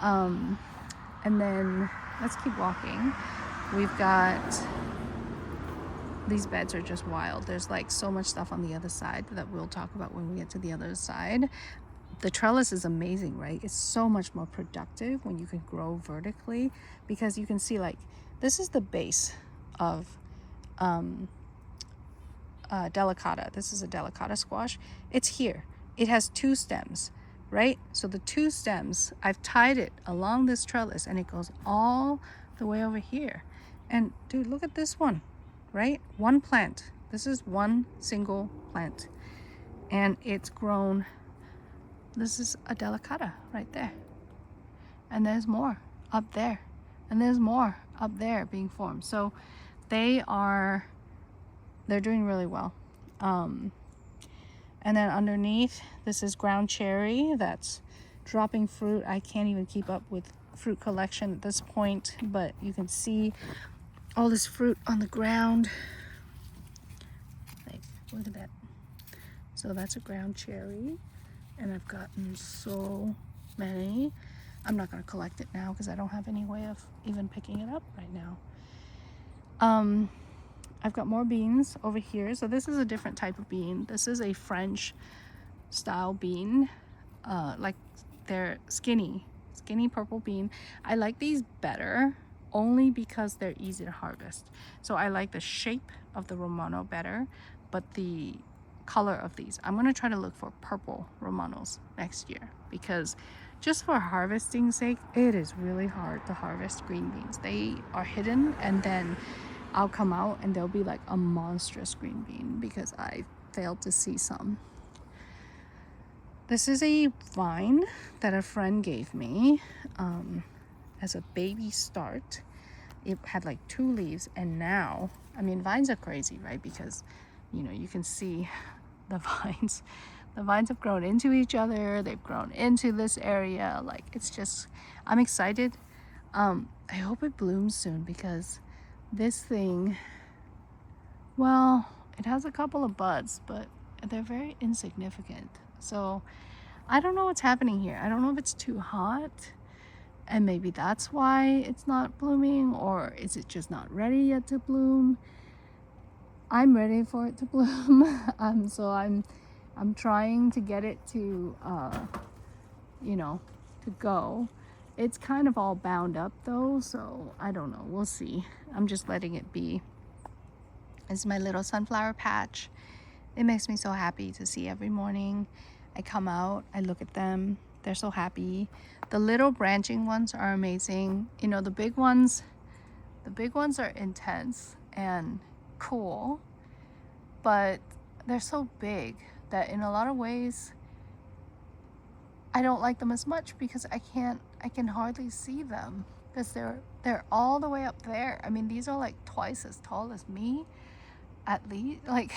And then let's keep walking. We've got, these beds are just wild. There's like so much stuff on the other side that we'll talk about when we get to the other side. the trellis is amazing, right? It's so much more productive when you can grow vertically, because you can see, like, this is the base of delicata. This is a delicata squash. It's here. It has 2 stems, right? So the 2 stems, I've tied it along this trellis and it goes all the way over here. And dude, look at this one, right? One plant. This is one single plant. And it's grown. This is a delicata right there. And there's more up there. And there's more up there being formed. So they're doing really well. And then underneath, this is ground cherry that's dropping fruit. I can't even keep up with fruit collection at this point, but you can see all this fruit on the ground. Like, look at that. So that's a ground cherry, and I've gotten so many. I'm not going to collect it now because I don't have any way of even picking it up right now. I've got more beans over here. So this is a different type of bean. This is a French style bean. Like, they're skinny purple bean. I like these better only because they're easy to harvest. So I like the shape of the Romano better, but the color of these, I'm going to try to look for purple Romanos next year, because just for harvesting sake, it is really hard to harvest green beans. They are hidden, and then I'll come out and they'll be like a monstrous green bean because I failed to see some. This is a vine that a friend gave me as a baby start. It had like 2 leaves, and now, I mean, vines are crazy, right? Because, you know, you can see the vines. The vines have grown into each other. They've grown into this area. Like, it's just, I'm excited. I hope it blooms soon, because this thing, well, it has a couple of buds, but they're very insignificant. So I don't know what's happening here. I don't know if it's too hot and maybe that's why it's not blooming, or is it just not ready yet to bloom? I'm ready for it to bloom. So I'm trying to get it to you know, to go. It's kind of all bound up though, so I don't know. We'll see. I'm just letting it be. It's my little sunflower patch. It makes me so happy to see every morning. I come out, I look at them. They're so happy. The little branching ones are amazing. You know, the big ones are intense and cool, but they're so big that in a lot of ways I don't like them as much, because I can hardly see them, because they're all the way up there. I mean, these are like twice as tall as me, at least. Like,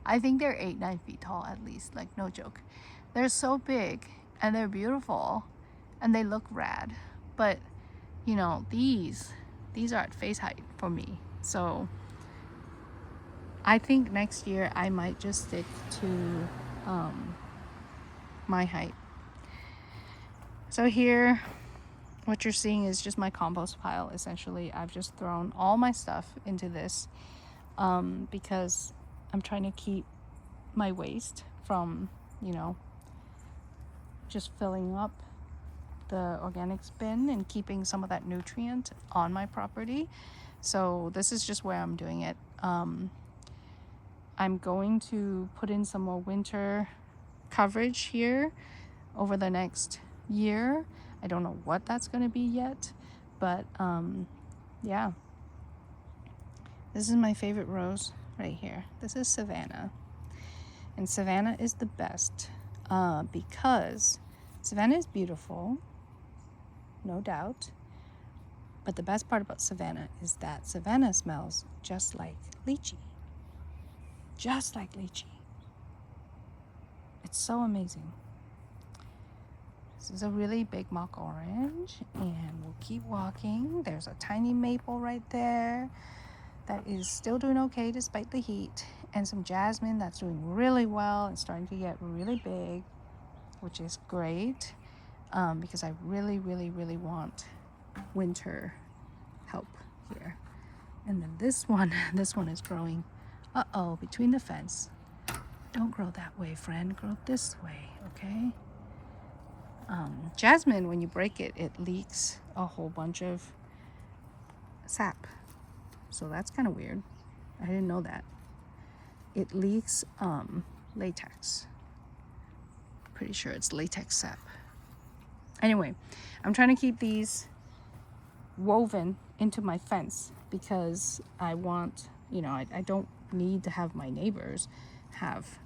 I think they're 8-9 feet tall at least, like, no joke. They're so big and they're beautiful and they look rad, but you know, these are at face height for me. So I think next year I might just stick to my height. So here, what you're seeing is just my compost pile. Essentially, I've just thrown all my stuff into this because I'm trying to keep my waste from, you know, just filling up the organics bin and keeping some of that nutrient on my property. So this is just where I'm doing it. I'm going to put in some more winter coverage here over the next year. I don't know what that's going to be yet, but yeah. This is my favorite rose right here. This is Savannah. And Savannah is the best because Savannah is beautiful, no doubt. But the best part about Savannah is that Savannah smells just like lychee. Just like lychee. It's so amazing. This is a really big mock orange, and we'll keep walking. There's a tiny maple right there that is still doing okay despite the heat, and some jasmine that's doing really well and starting to get really big, which is great because I really, really, really want winter help here. And then this one is growing, between the fence. Don't grow that way, friend. Grow this way, okay? Jasmine, when you break it, it leaks a whole bunch of sap. So that's kind of weird. I didn't know that. It leaks latex. Pretty sure it's latex sap. Anyway, I'm trying to keep these woven into my fence because I want, you know, I don't need to have my neighbors have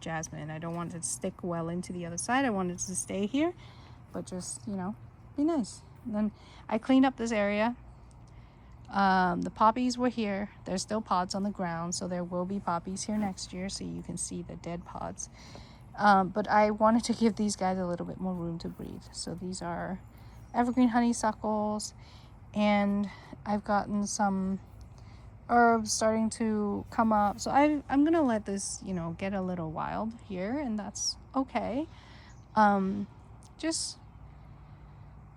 jasmine. I don't want it to stick well into the other side. I want it to stay here, but just, you know, be nice. And then I cleaned up this area. The poppies were here. There's still pods on the ground, so there will be poppies here next year, so you can see the dead pods. But I wanted to give these guys a little bit more room to breathe. So these are evergreen honeysuckles, and I've gotten some herbs starting to come up. So I'm gonna let this, you know, get a little wild here, and that's okay. Just,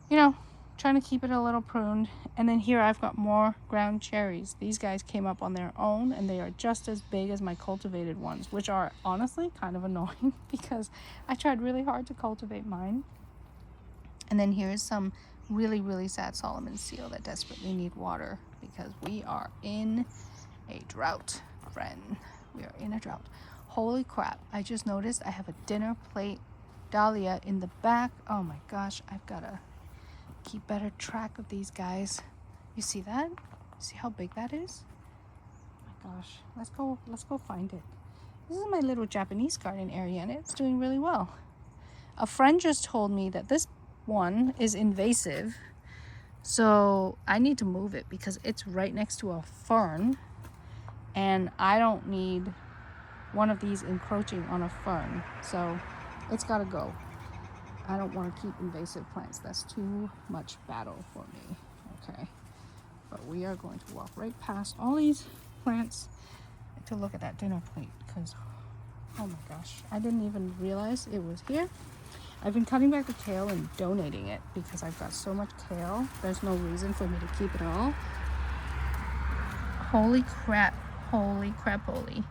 you know, trying to keep it a little pruned. And then here I've got more ground cherries. These guys came up on their own, and they are just as big as my cultivated ones, which are honestly kind of annoying because I tried really hard to cultivate mine. And then here's some really, really sad Solomon seal that desperately need water because we are in a drought, friend. We are in a drought. Holy crap. I just noticed I have a dinner plate dahlia in the back. Oh my gosh, I've got to keep better track of these guys. You see that? See how big that is? Oh my gosh, let's go find it. This is my little Japanese garden area, and it's doing really well. A friend just told me that this one is invasive, so I need to move it because it's right next to a fern, and I don't need one of these encroaching on a fern, so it's got to go. I don't want to keep invasive plants. That's too much battle for me. Okay, but we are going to walk right past all these plants to look at that dinner plate because, oh my gosh, I didn't even realize it was here. I've been cutting back the kale and donating it because I've got so much kale. There's no reason for me to keep it all. Holy crap, holy crap, holy.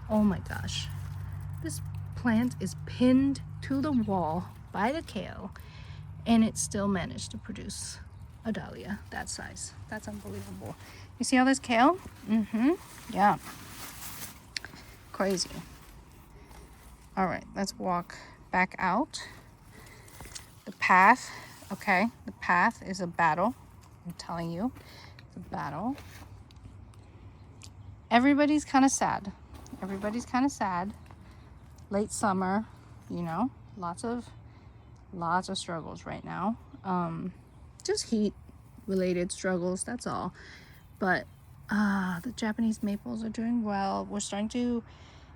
Oh my gosh. This plant is pinned to the wall by the kale, and it still managed to produce a dahlia that size. That's unbelievable. You see all this kale? Yeah. Crazy. All right, let's walk back out. The path, okay, the path is a battle. I'm telling you, it's a battle. Everybody's kind of sad. Everybody's kind of sad. Late summer, you know, lots of struggles right now. Just heat related struggles, that's all. But the Japanese maples are doing well.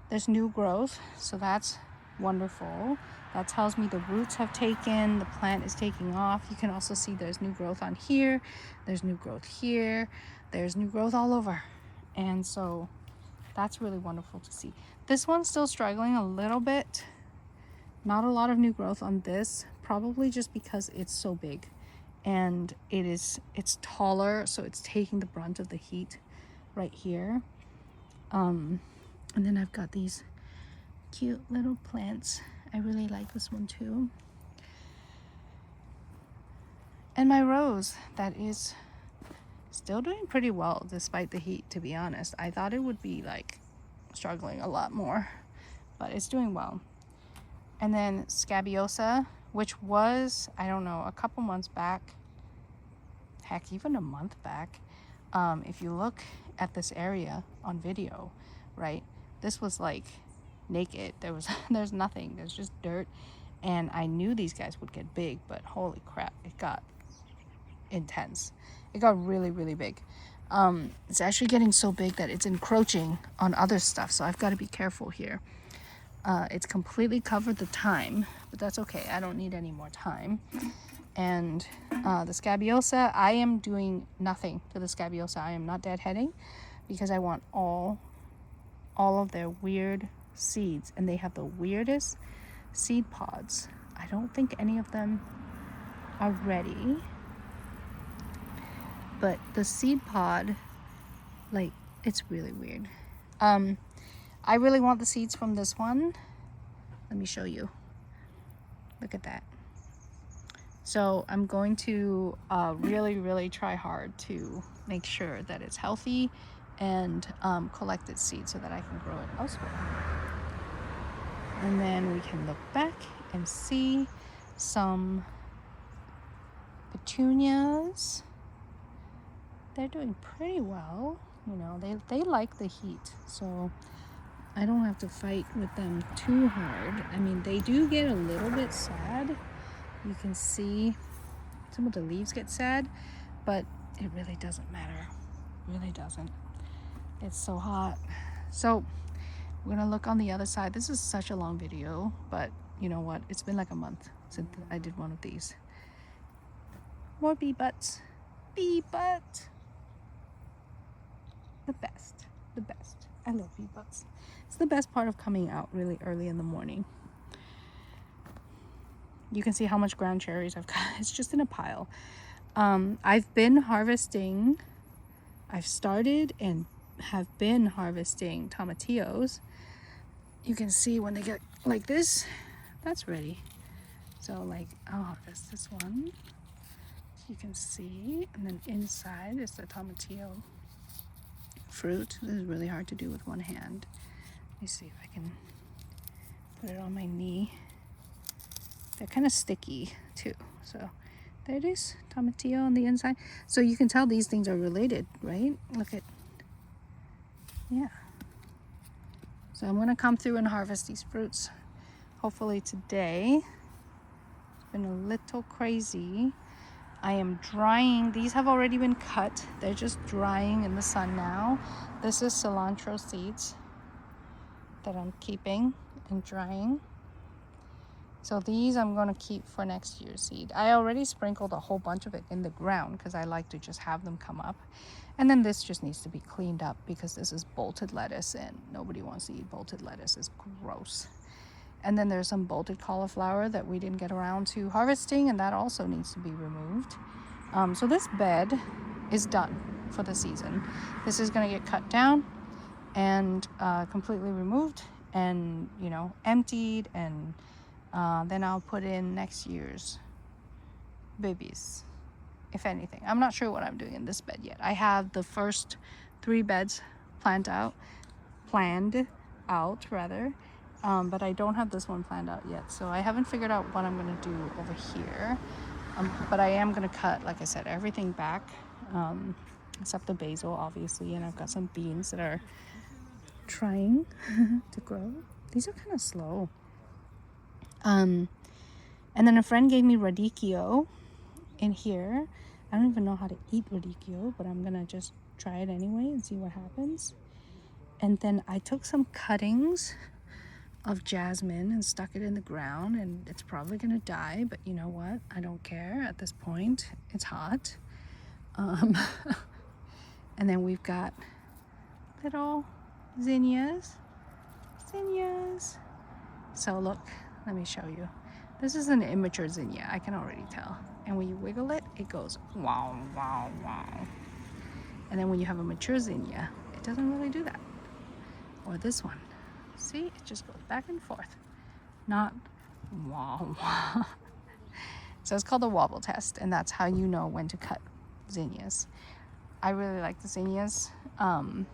There's new growth, so that's wonderful. That tells me the roots have taken, the plant is taking off. You can also see there's new growth on here, there's new growth here, there's new growth all over. And so that's really wonderful to see. This one's still struggling a little bit. Not a lot of new growth on this, probably just because it's so big and it's taller, so it's taking the brunt of the heat right here. And then I've got these cute little plants. I really like this one too. And my rose, that is still doing pretty well despite the heat, to be honest. I thought it would be like struggling a lot more, but it's doing well. And then Scabiosa, which was, I don't know, a couple months back, heck, even a month back. If you look at this area on video, right, this was like naked. There's nothing, there's just dirt. And I knew these guys would get big, but holy crap, it got intense. It got really, really big. It's actually getting so big that it's encroaching on other stuff, so I've got to be careful here. It's completely covered the thyme, but that's okay. I don't need any more thyme. And the Scabiosa, I am doing nothing to the Scabiosa. I am not deadheading because I want all of their weird seeds, and they have the weirdest seed pods. I don't think any of them are ready, but the seed pod, like, it's really weird. I really want the seeds from this one. Let me show you. Look at that. So I'm going to really try hard to make sure that it's healthy and collect its seeds so that I can grow it elsewhere. And then we can look back and see some petunias. They're doing pretty well. You know, they like the heat, so I don't have to fight with them too hard. I mean, they do get a little bit sad. You can see some of the leaves get sad, but it really doesn't matter. It really doesn't. It's so hot. So we're gonna look on the other side. This is such a long video, but you know what? It's been like a month since I did one of these. More bee butts. Bee butt. The best. The best. I love bee butts. It's the best part of coming out really early in the morning. You can see how much ground cherries I've got. It's just in a pile. I've been harvesting. I've started and have been harvesting tomatillos. You can see when they get like this, that's ready. So like I'll harvest this one. You can see, and then inside is the tomatillo fruit. This is really hard to do with one hand. Let me see if I can put it on my knee. They're kind of sticky too. So there it is, tomatillo on the inside. So you can tell these things are related, right? Look at, yeah. So I'm gonna come through and harvest these fruits. Hopefully today. It's been a little crazy. I am drying. These have already been cut. They're just drying in the sun now. This is cilantro seeds that I'm keeping and drying. So these I'm going to keep for next year's seed. I already sprinkled a whole bunch of it in the ground because I like to just have them come up. And then this just needs to be cleaned up because this is bolted lettuce and nobody wants to eat bolted lettuce. It's gross. And then there's some bolted cauliflower that we didn't get around to harvesting, and that also needs to be removed. So this bed is done for the season. This is going to get cut down and completely removed and, you know, emptied, and then I'll put in next year's babies, if anything. I'm not sure what I'm doing in this bed yet. I have the first 3 beds planned out, but I don't have this one planned out yet. So I haven't figured out what I'm going to do over here. But I am going to cut, like I said, everything back, except the basil, obviously. And I've got some beans that are trying to grow. These are kind of slow. And then a friend gave me radicchio in here. I don't even know how to eat radicchio, but I'm going to just try it anyway and see what happens. And then I took some cuttings of jasmine and stuck it in the ground, and it's probably gonna die, but you know what, I don't care at this point. It's hot. And then we've got little zinnias. So look, let me show you. This is an immature zinnia, I can already tell. And when you wiggle it, it goes wow, wow, wow. And then when you have a mature zinnia, it doesn't really do that. Or this one. See, it just goes back and forth. Not wow, wow. So it's called the wobble test, and that's how you know when to cut zinnias. I really like the zinnias. I'm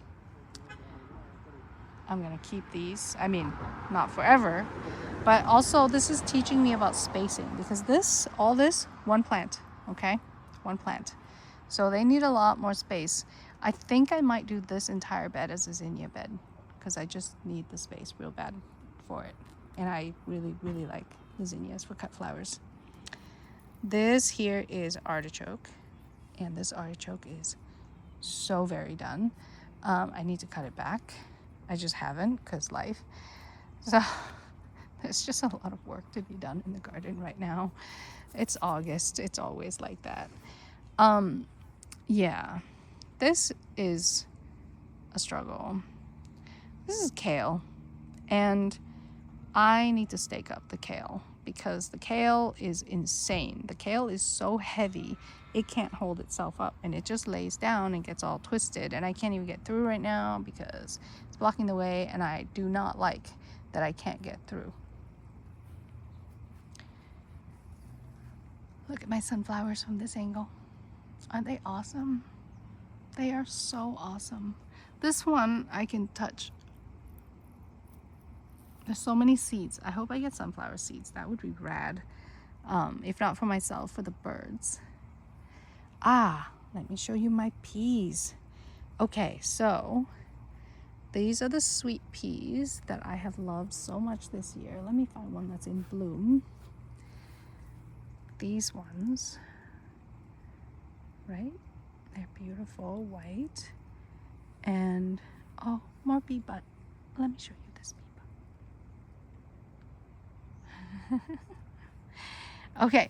gonna keep these. I mean, not forever, but also this is teaching me about spacing, because all this, one plant, okay? One plant. So they need a lot more space. I think I might do this entire bed as a zinnia bed, because I just need the space real bad for it. And I really like the zinnias for cut flowers. This here is artichoke, and this artichoke is so very done. I need to cut it back. I just haven't, because life. So there's just a lot of work to be done in the garden right now. It's August, it's always like that. Yeah, this is a struggle. This is kale, and I need to stake up the kale because the kale is insane. The kale is so heavy, it can't hold itself up, and it just lays down and gets all twisted, and I can't even get through right now because it's blocking the way, and I do not like that I can't get through. Look at my sunflowers from this angle. Aren't they awesome? They are so awesome. This one I can touch. There's so many seeds. I hope I get sunflower seeds. That would be rad. If not for myself, for the birds. Ah, let me show you my peas. Okay, so these are the sweet peas that I have loved so much this year. Let me find one that's in bloom. These ones, right? They're beautiful, white. And, oh, more pea bud. Let me show you this pea bud. Okay,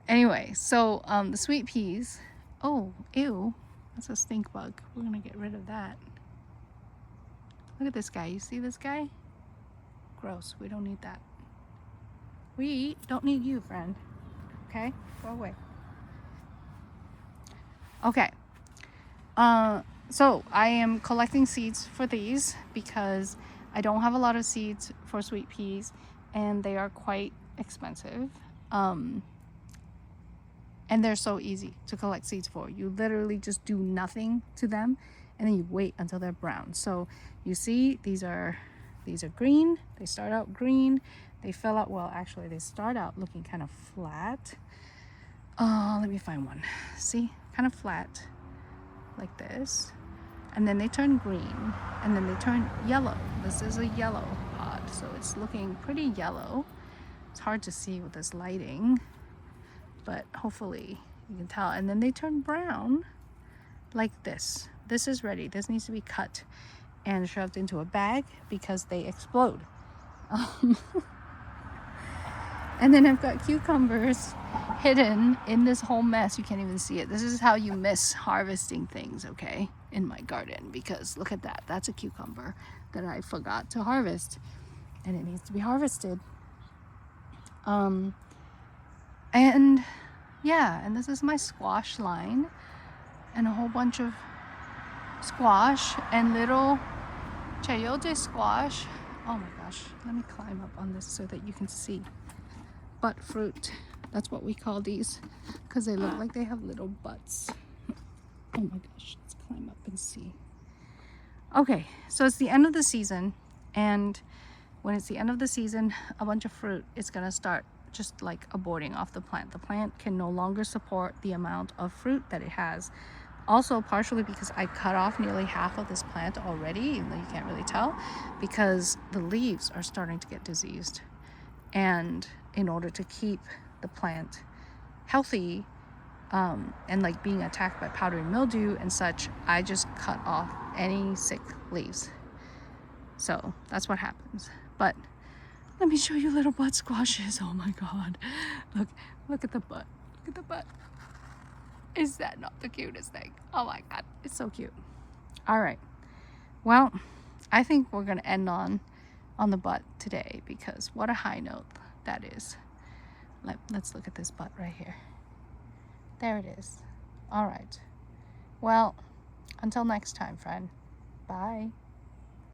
anyway, so the sweet peas. Oh, ew, that's a stink bug. We're gonna get rid of that. Look at this guy. You see this guy? Gross. We don't need that. We don't need you, friend. Okay? Go away. Okay. So I am collecting seeds for these because I don't have a lot of seeds for sweet peas and they are quite expensive. And they're so easy to collect seeds for. You literally just do nothing to them and then you wait until they're brown. So you see these are green. They start out green. They fill out, well, actually they start out looking kind of flat. Let me find one. See, kind of flat like this. And then they turn green and then they turn yellow. This is a yellow pod, so it's looking pretty yellow. It's hard to see with this lighting, but hopefully you can tell. And then they turn brown like this. This is ready. This needs to be cut and shoved into a bag because they explode. And then I've got cucumbers hidden in this whole mess. You can't even see it. This is how you miss harvesting things, okay, in my garden, because look at that. That's a cucumber that I forgot to harvest and it needs to be harvested. And yeah, and this is my squash line and a whole bunch of squash and little chayote squash. Oh my gosh, let me climb up on this so that you can see. Butt fruit, that's what we call these because they look like they have little butts. Oh my gosh, let's climb up and see. Okay, so it's the end of the season, and when it's the end of the season, a bunch of fruit is gonna start just like aborting off the plant. The plant can no longer support the amount of fruit that it has. Also, partially because I cut off nearly half of this plant already, even though you can't really tell, because the leaves are starting to get diseased. And in order to keep the plant healthy and like being attacked by powdery mildew and such, I just cut off any sick leaves. So that's what happens. But let me show you little butt squashes. Oh my god, look at the butt. Look at the butt. Is that not the cutest thing? Oh my god, it's so cute. All right, well, I think we're gonna end on the butt today because what a high note that is. Let's look at this butt right here. There it is. All right, well, until next time, friend. Bye.